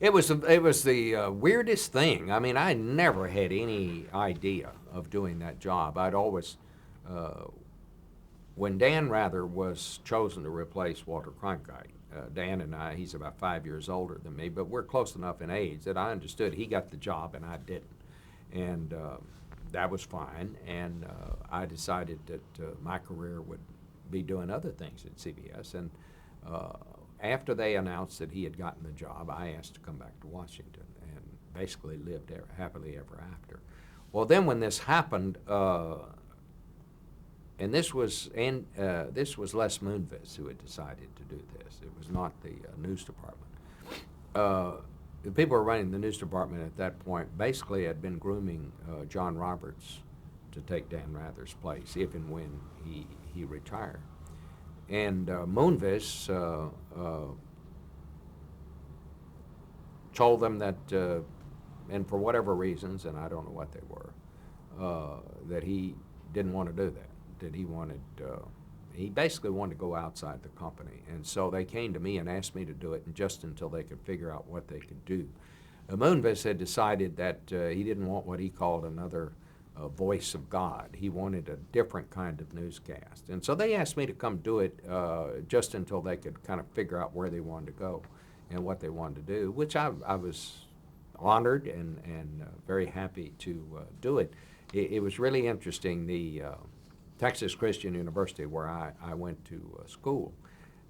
It was the weirdest thing. I mean, I never had any idea of doing that job. I'd always, uh, when Dan Rather was chosen to replace Walter Cronkite, Dan and I, he's about 5 years older than me, but we're close enough in age that I understood he got the job and I didn't. And that was fine. And I decided that my career would be doing other things at CBS. And uh, after they announced that he had gotten the job, I asked to come back to Washington and basically lived there happily ever after. Well, then when this happened, and this was Les Moonves who had decided to do this. It was not the news department. Uh, the people who were running the news department at that point basically had been grooming John Roberts to take Dan Rather's place if and when he retired. And Moonves told them that, and for whatever reasons, and I don't know what they were, that he didn't want to do that. That he basically wanted to go outside the company. And so they came to me and asked me to do it, and just until they could figure out what they could do. Moonves had decided that he didn't want what he called another voice of God. He wanted a different kind of newscast. And so they asked me to come do it just until they could kind of figure out where they wanted to go and what they wanted to do, which I was honored and very happy to do it. It was really interesting. The Texas Christian University, where I went to school,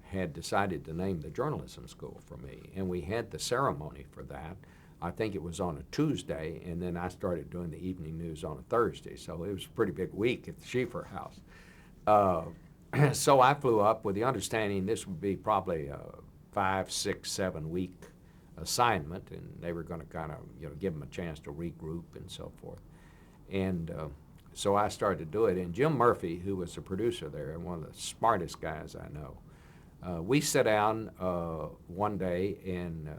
had decided to name the journalism school for me, and we had the ceremony for that. I think it was on a Tuesday, and then I started doing the evening news on a Thursday, so it was a pretty big week at the Schieffer house. So I flew up with the understanding this would be probably a 5, 6, 7 week assignment, and they were going to kind of give them a chance to regroup and so forth. And so I started to do it, and Jim Murphy, who was the producer there and one of the smartest guys I know, we sat down one day in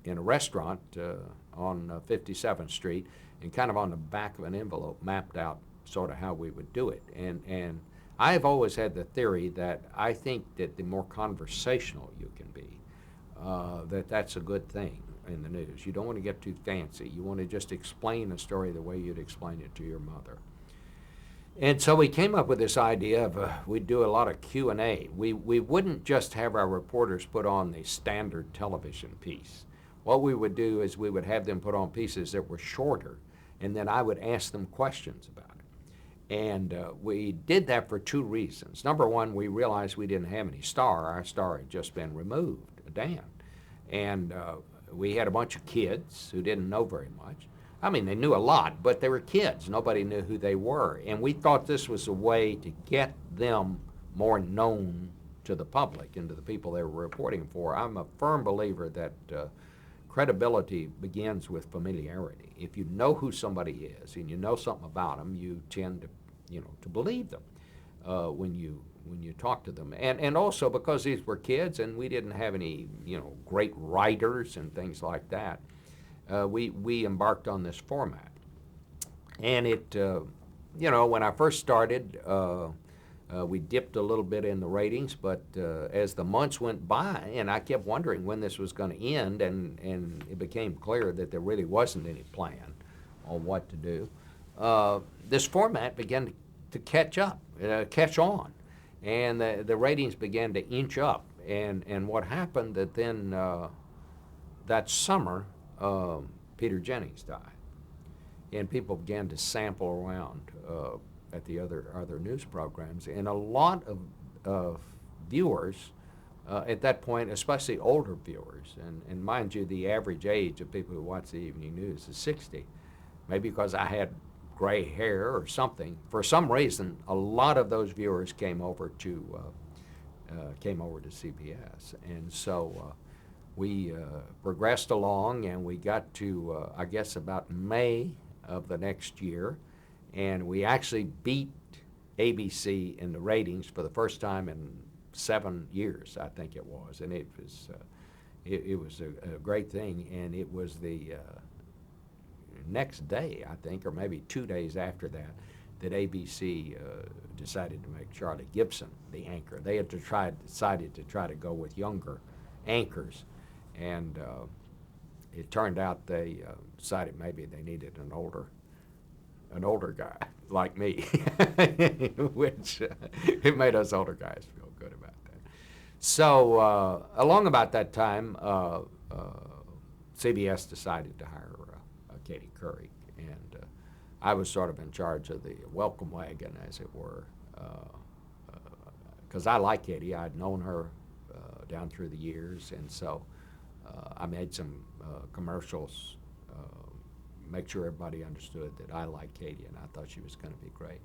a restaurant on 57th Street, and kind of on the back of an envelope mapped out sort of how we would do it. And I've always had the theory that I think that the more conversational you can be, that's a good thing in the news. You don't want to get too fancy. You want to just explain a story the way you'd explain it to your mother. And so we came up with this idea of we'd do a lot of Q&A. We wouldn't just have our reporters put on the standard television piece. What we would do is we would have them put on pieces that were shorter, and then I would ask them questions about it. And we did that for two reasons. Number one, we realized we didn't have any star. Our star had just been removed, Dan. And we had a bunch of kids who didn't know very much. I mean, they knew a lot, but they were kids. Nobody knew who they were. And we thought this was a way to get them more known to the public and to the people they were reporting for. I'm a firm believer that credibility begins with familiarity. If you know who somebody is and you know something about them, you tend to believe them when you talk to them. And also because these were kids and we didn't have any great writers and things like that, we embarked on this format. And it when I first started, we dipped a little bit in the ratings, but as the months went by, and I kept wondering when this was going to end, and it became clear that there really wasn't any plan on what to do, this format began to catch on, and the ratings began to inch up. And what happened that then that summer, Peter Jennings died, and people began to sample around at the other news programs, and a lot of viewers at that point, especially older viewers, and mind you, the average age of people who watch the evening news is 60, maybe because I had gray hair or something. For some reason, a lot of those viewers came over to CBS, and so we progressed along, and we got to I guess about May of the next year. And we actually beat ABC in the ratings for the first time in 7 years, I think it was. And it was a great thing. And it was the next day, I think, or maybe 2 days after that, that ABC decided to make Charlie Gibson the anchor. They had decided to try to go with younger anchors. And it turned out they decided maybe they needed an older guy like me, which it made us older guys feel good about that. So along about that time, CBS decided to hire Katie Couric, and I was sort of in charge of the welcome wagon, as it were, because I like Katie. I'd known her down through the years, and so I made some commercials, make sure everybody understood that I liked Katie, and I thought she was going to be great.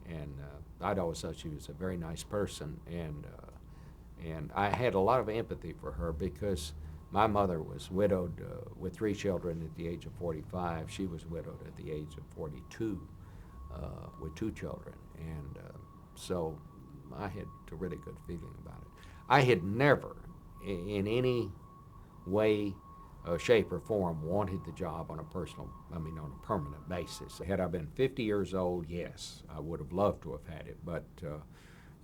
And I'd always thought she was a very nice person, and I had a lot of empathy for her because my mother was widowed with 3 children at the age of 45. She was widowed at the age of 42 with 2 children, and so I had a really good feeling about it. I had never, in any way, shape, or form, wanted the job on a on a permanent basis. Had I been 50 years old, yes, I would have loved to have had it, but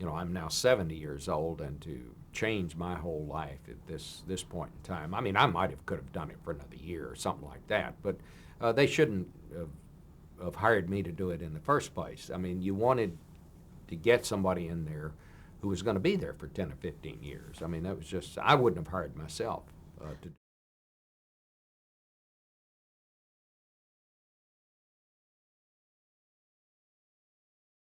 I'm now 70 years old, and to change my whole life at this point in time, I could have done it for another year or something like that, but they shouldn't have hired me to do it in the first place. You wanted to get somebody in there who was going to be there for 10 or 15 years. That was just, I wouldn't have hired myself to